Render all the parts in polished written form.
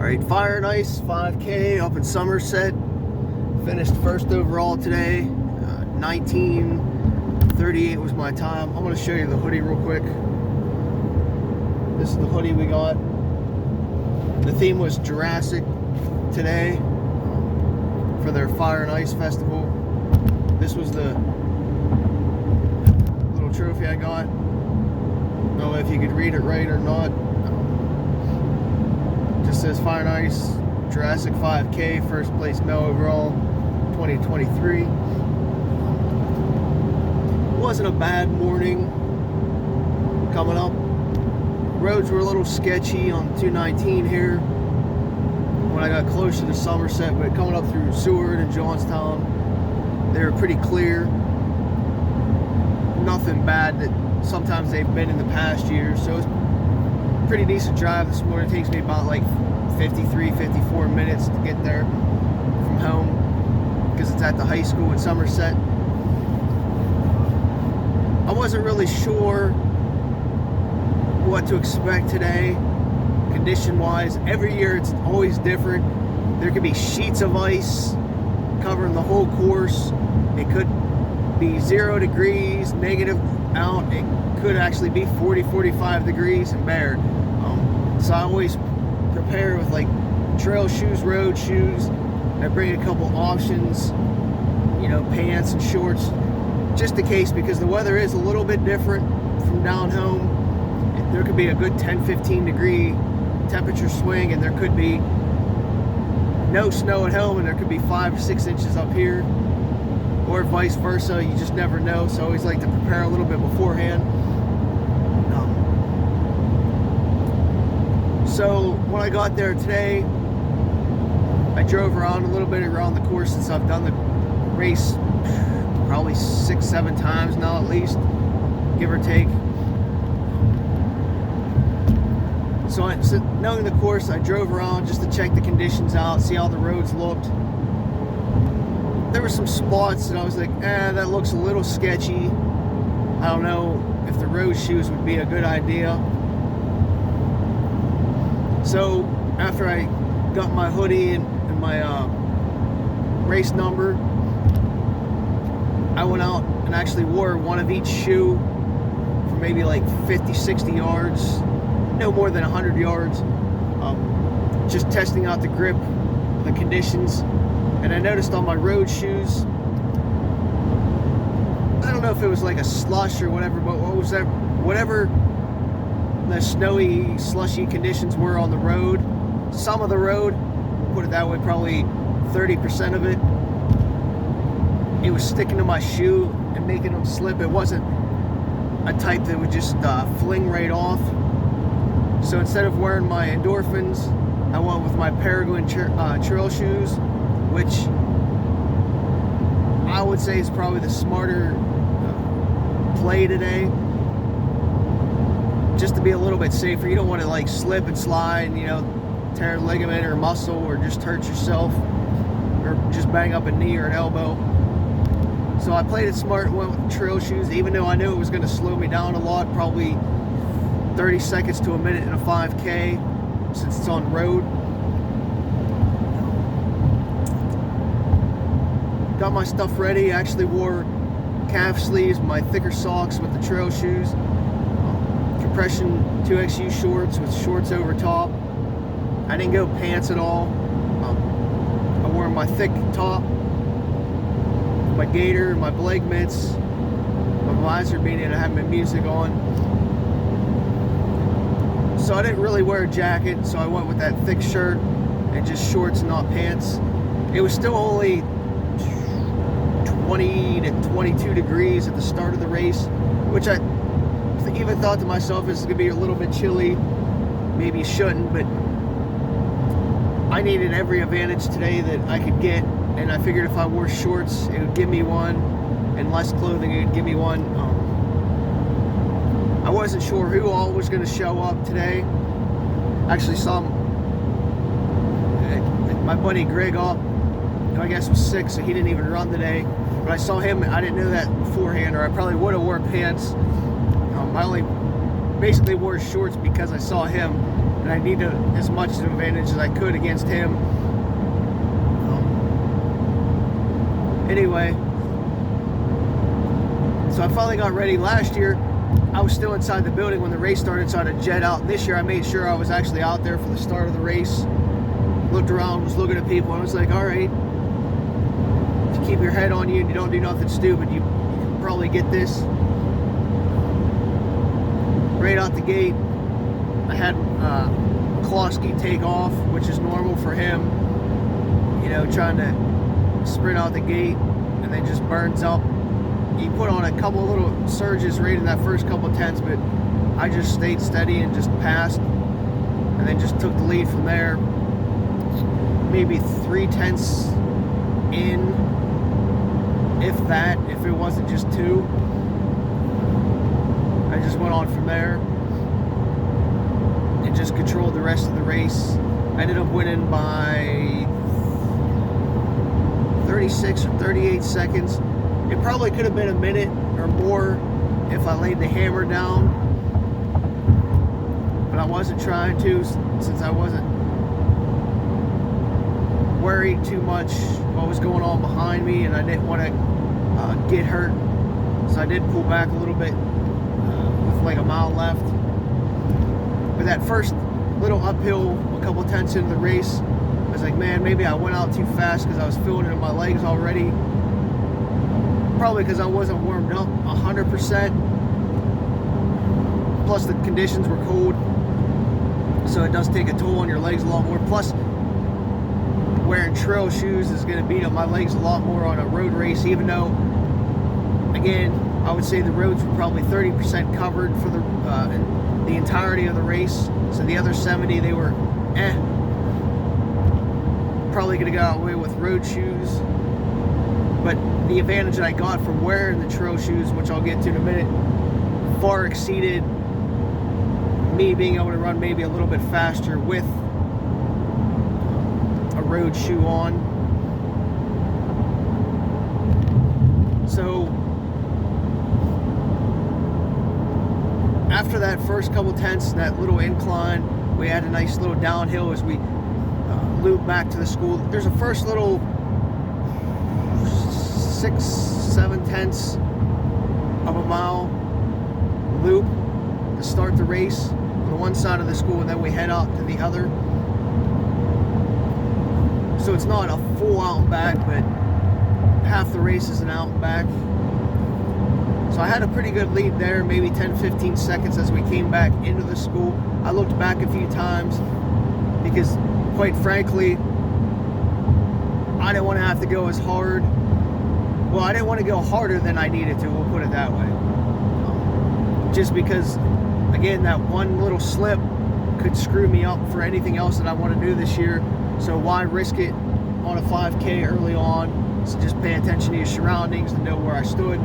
Alright, Fire and Ice 5K up in Somerset. Finished first overall today. 19:38 was my time. I'm going to show you the hoodie real quick. This is the hoodie we got. The theme was Jurassic today for their Fire and Ice Festival. This was the little trophy I got. I don't know if you could read it right or not. Just says Fire and Ice Jurassic 5K, first place male overall 2023. It wasn't a bad morning coming up. Roads were a little sketchy on 219 here when I got closer to Somerset, but coming up through Seward and Johnstown, they were pretty clear. Nothing bad that sometimes they've been in the past years, so it's pretty decent drive this morning. It takes me about like 54 minutes to get there from home because it's at the high school in Somerset. I wasn't really sure what to expect today condition wise. Every year it's always different. There could be sheets of ice covering the whole course. It could be 0 degrees, negative out. It could actually be 40-45 degrees and bare. So I always prepare with like trail shoes, road shoes. I bring a couple options, you know, pants and shorts, just in case, because the weather is a little bit different from down home. There could be a good 10-15 degree temperature swing, and there could be no snow at home, and there could be 5 or 6 inches up here, or vice versa. You just never know. So I always like to prepare a little bit beforehand. So when I got there today, I drove around a little bit around the course since I've done the race probably 6-7 times now at least, give or take. So knowing the course, I drove around just to check the conditions out, see how the roads looked. There were some spots that I was like, that looks a little sketchy. I don't know if the road shoes would be a good idea. So after I got my hoodie and my race number, I went out and actually wore one of each shoe for maybe like 50-60 yards, no more than 100 yards, just testing out the grip, the conditions. And I noticed on my road shoes, I don't know if it was like a slush or whatever, but what was that, whatever the snowy, slushy conditions were on the road, some of the road, put it that way, probably 30% of it, it was sticking to my shoe and making them slip. It wasn't a type that would just fling right off. So instead of wearing my endorphins, I went with my Peregrine trail shoes, which I would say is probably the smarter play today, just to be a little bit safer. You don't want to like slip and slide and, you know, tear a ligament or muscle or just hurt yourself or just bang up a knee or an elbow. So I played it smart and went with the trail shoes, even though I knew it was going to slow me down a lot, probably 30 seconds to a minute in a 5K since it's on road. Got my stuff ready. I actually wore calf sleeves, my thicker socks with the trail shoes, compression 2XU shorts with shorts over top. I didn't go pants at all. I wore my thick top, my gaiter, my Blake mitts, my visor being in. I had my music on. So I didn't really wear a jacket, so I went with that thick shirt and just shorts and not pants. It was still only 20 to 22 degrees at the start of the race, which I even thought to myself, this is going to be a little bit chilly. Maybe shouldn't, but I needed every advantage today that I could get, and I figured if I wore shorts, it would give me one, and less clothing, it would give me one. I wasn't sure who all was going to show up today. Actually saw my buddy Greg up, who I guess was sick, so he didn't even run today. But I saw him, I didn't know that beforehand, or I probably would have worn pants. I only basically wore shorts because I saw him. and I needed as much of an advantage as I could against him. Anyway, so I finally got ready. Last year, I was still inside the building when the race started, so I had to jet out. This year, I made sure I was actually out there for the start of the race. Looked around, was looking at people, and I was like, all right, if you keep your head on you and you don't do nothing stupid, you can probably get this. Right out the gate, I had Klosky take off, which is normal for him, you know, trying to sprint out the gate, and then just burns up. He put on a couple little surges right in that first couple tenths, but I just stayed steady and just passed, and then just took the lead from there. Maybe 3 tenths in, if that, if it wasn't just 2. I just went on from there and just controlled the rest of the race. I ended up winning by 36 or 38 seconds. It probably could have been a minute or more if I laid the hammer down, but I wasn't trying to, since I wasn't worried too much what was going on behind me, and I didn't want to get hurt, so I did pull back a little bit with like a mile left. But that first little uphill, a couple tenths into the race, I was like, man, maybe I went out too fast because I was feeling it in my legs already. Probably because I wasn't warmed up 100%. Plus the conditions were cold, so it does take a toll on your legs a lot more. Plus, wearing trail shoes is going to beat up my legs a lot more on a road race, even though, again, I would say the roads were probably 30% covered for the entirety of the race. So the other 70, they were probably could have got away with road shoes. But the advantage that I got from wearing the trail shoes, which I'll get to in a minute, far exceeded me being able to run maybe a little bit faster with a road shoe on. So after that first couple tenths, that little incline, we had a nice little downhill as we loop back to the school. There's a first little 6-7 tenths of a mile loop to start the race on the one side of the school, and then we head out to the other. So it's not a full out and back, but half the race is an out and back. So I had a pretty good lead there, maybe 10-15 seconds as we came back into the school. I looked back a few times because, quite frankly, I didn't want to have to go as hard. Well, I didn't want to go harder than I needed to, we'll put it that way. Just because, again, that one little slip could screw me up for anything else that I want to do this year. So why risk it on a 5K early on? So just pay attention to your surroundings and know where I stood.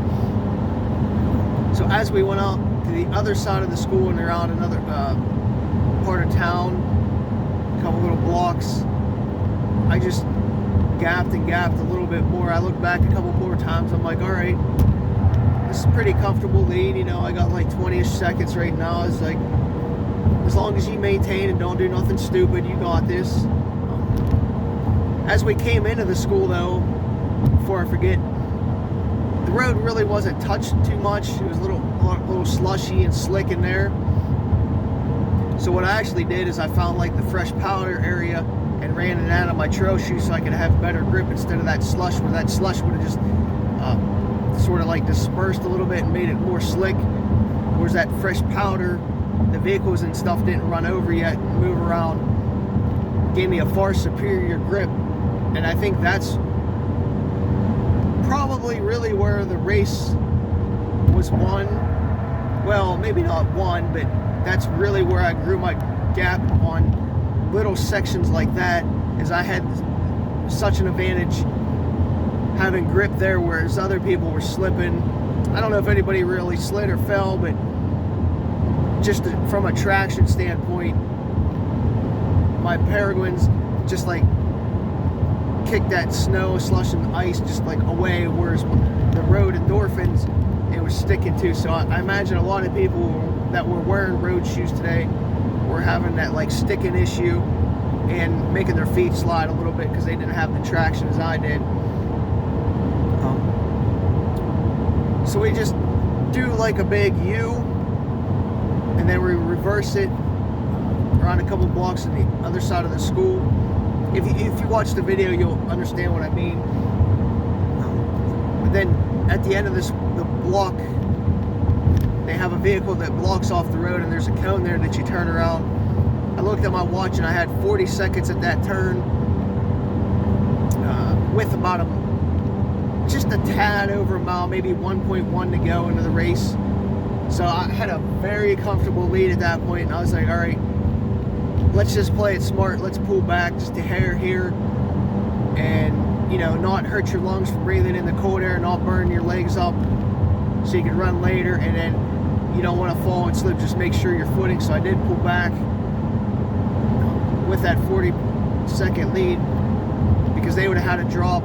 So as we went out to the other side of the school and around another part of town, a couple little blocks, I just gapped and gapped a little bit more. I looked back a couple more times. I'm like, all right, this is a pretty comfortable lead. You know, I got like 20-ish seconds right now. It's like, as long as you maintain and don't do nothing stupid, you got this. As we came into the school, though, before I forget, the road really wasn't touched too much. It was a little slushy and slick in there. So what I actually did is I found like the fresh powder area and ran it out of my trail shoes so I could have better grip instead of that slush, where that slush would have just sort of like dispersed a little bit and made it more slick. Whereas that fresh powder, the vehicles and stuff didn't run over yet and move around, gave me a far superior grip. And I think that's probably really where the race was won. Well, maybe not won, but that's really where I grew my gap on little sections like that, is I had such an advantage having grip there, whereas other people were slipping. I don't know if anybody really slid or fell, but just from a traction standpoint, my Peregrines just like kicked that snow, slush, and ice just like away, whereas the road endorphins it was sticking to. So I imagine a lot of people that were wearing road shoes today were having that like sticking issue and making their feet slide a little bit because they didn't have the traction as I did. So we just do like a big U, and then we reverse it around a couple blocks on the other side of the school. If you watch the video, you'll understand what I mean. But then at the end of the block, they have a vehicle that blocks off the road, and there's a cone there that you turn around. I looked at my watch and I had 40 seconds at that turn, with about just a tad over a mile, maybe 1.1 to go into the race. So I had a very comfortable lead at that point, and I was like, all right, let's just play it smart. Let's pull back just a hair here and, you know, not hurt your lungs from breathing in the cold air, not burn your legs up so you can run later. And then you don't want to fall and slip, just make sure you're footing. So I did pull back with that 40-second lead, because they would have had to drop,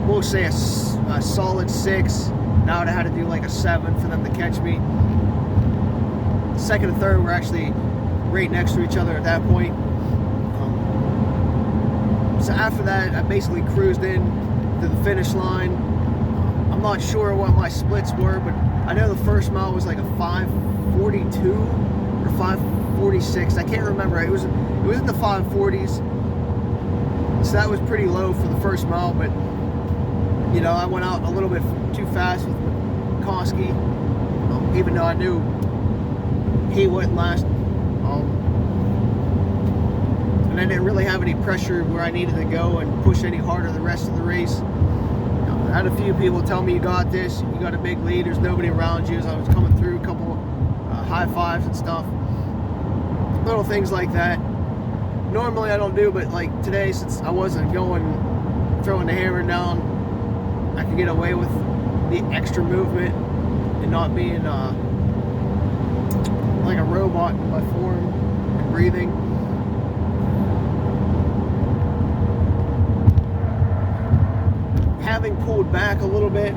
we'll say a solid 6. Now I would have had to do like a 7 for them to catch me. Second and third were actually right next to each other at that point. So after that, I basically cruised in to the finish line. I'm not sure what my splits were, but I know the first mile was like a 5:42 or 5:46. I can't remember. It was in the 5:40s. So that was pretty low for the first mile, but you know, I went out a little bit too fast with Koski, even though I knew he wouldn't last. And I didn't really have any pressure where I needed to go and push any harder the rest of the race. I had a few people tell me, you got this, you got a big lead, there's nobody around you. As I was coming through, a couple high fives and stuff. Little things like that. Normally I don't do, but like today, since I wasn't throwing the hammer down, I could get away with the extra movement and not being like a robot in my form and breathing. Having pulled back a little bit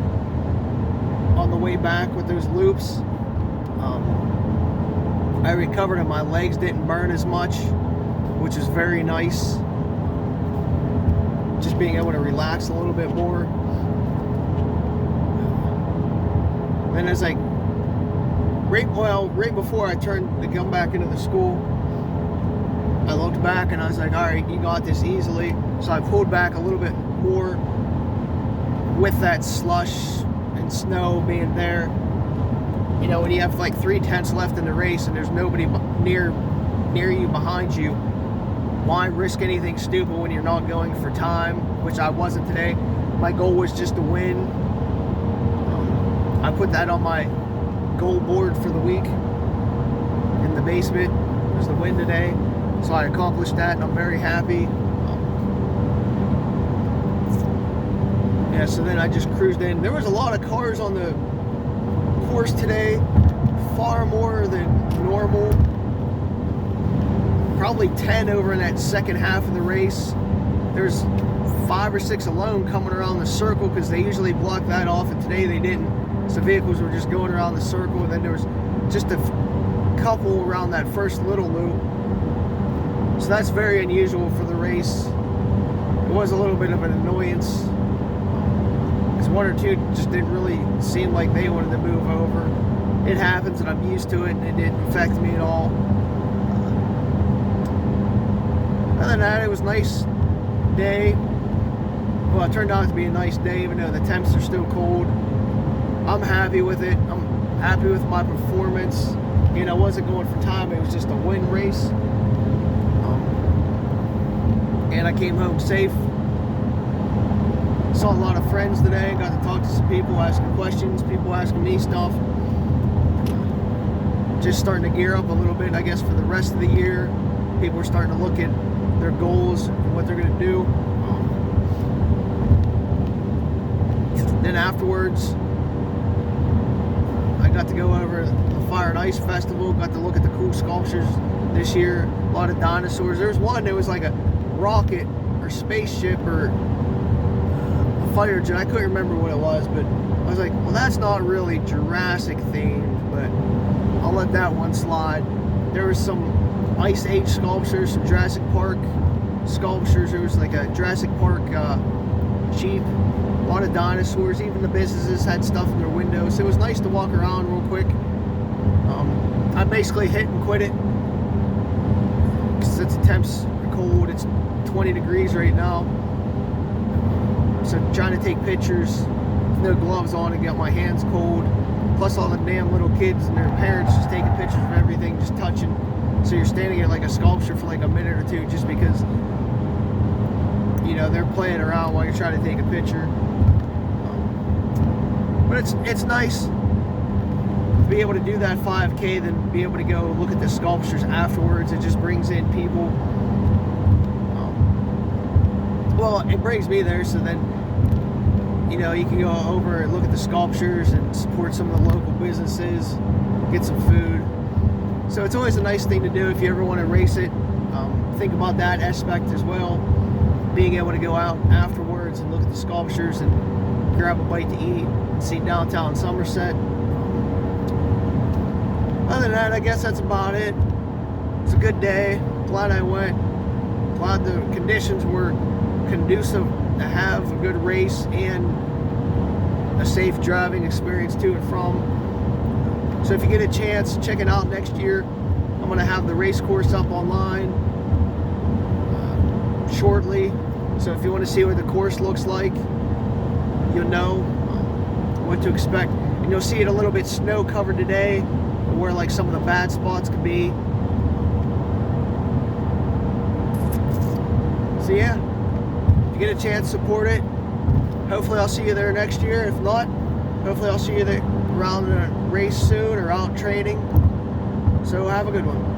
on the way back with those loops, I recovered and my legs didn't burn as much, which is very nice. Just being able to relax a little bit more. Then as I, right before I turned to come back into the school, I looked back and I was like, all right, you got this easily. So I pulled back a little bit more with that slush and snow being there. You know, when you have like 3/10 left in the race and there's nobody near you behind you, why risk anything stupid when you're not going for time, which I wasn't today. My goal was just to win. I put that on my goal board for the week in the basement. It was the win today, so I accomplished that and I'm very happy. Yeah, so then I just cruised in. There was a lot of cars on the course today, far more than normal. Probably 10 over in that second half of the race. There's 5 or 6 alone coming around the circle because they usually block that off, and today they didn't. So vehicles were just going around the circle, and then there was just a couple around that first little loop. So that's very unusual for the race. It was a little bit of an annoyance, because 1 or 2 just didn't really seem like they wanted to move over. It happens, and I'm used to it, and it didn't affect me at all. Other than that, it was a nice day. Well, it turned out to be a nice day, even though the temps are still cold. I'm happy with it. I'm happy with my performance. You know, I wasn't going for time. It was just a win race. And I came home safe. Saw a lot of friends today. Got to talk to some people, asking questions, people asking me stuff. Just starting to gear up a little bit, I guess, for the rest of the year. People are starting to look at their goals and what they're going to do. Then afterwards, I got to go over the Fire and Ice Festival, got to look at the cool sculptures this year, a lot of dinosaurs. There was one that was like a rocket or spaceship or a fire jet. I couldn't remember what it was, but I was like, well, that's not really Jurassic themed, but I'll let that one slide. There was some Ice Age sculptures, some Jurassic Park sculptures. There was like a Jurassic Park Jeep, a lot of dinosaurs. Even the businesses had stuff in their windows. So it was nice to walk around real quick. I basically hit and quit it because the temps are cold. It's 20 degrees right now. So trying to take pictures with no gloves on and get my hands cold. Plus all the damn little kids and their parents just taking pictures of everything, just touching. So you're standing at like a sculpture for like a minute or two just because, you know, they're playing around while you're trying to take a picture. But it's nice to be able to do that 5K, then be able to go look at the sculptures afterwards. It just brings in people. Well, it brings me there, so then, you know, you can go over and look at the sculptures and support some of the local businesses, get some food. So it's always a nice thing to do if you ever want to race it. Think about that aspect as well. Being able to go out afterwards and look at the sculptures and grab a bite to eat and see downtown Somerset. Other than that, I guess that's about it. It's a good day. Glad I went. Glad the conditions were conducive to have a good race and a safe driving experience to and from. So if you get a chance, check it out next year. I'm going to have the race course up online shortly. So if you want to see what the course looks like, you'll know what to expect. And you'll see it a little bit snow covered today, where like some of the bad spots could be. So yeah, if you get a chance, support it. Hopefully I'll see you there next year. If not, hopefully I'll see you there around the race soon or out training. So have a good one.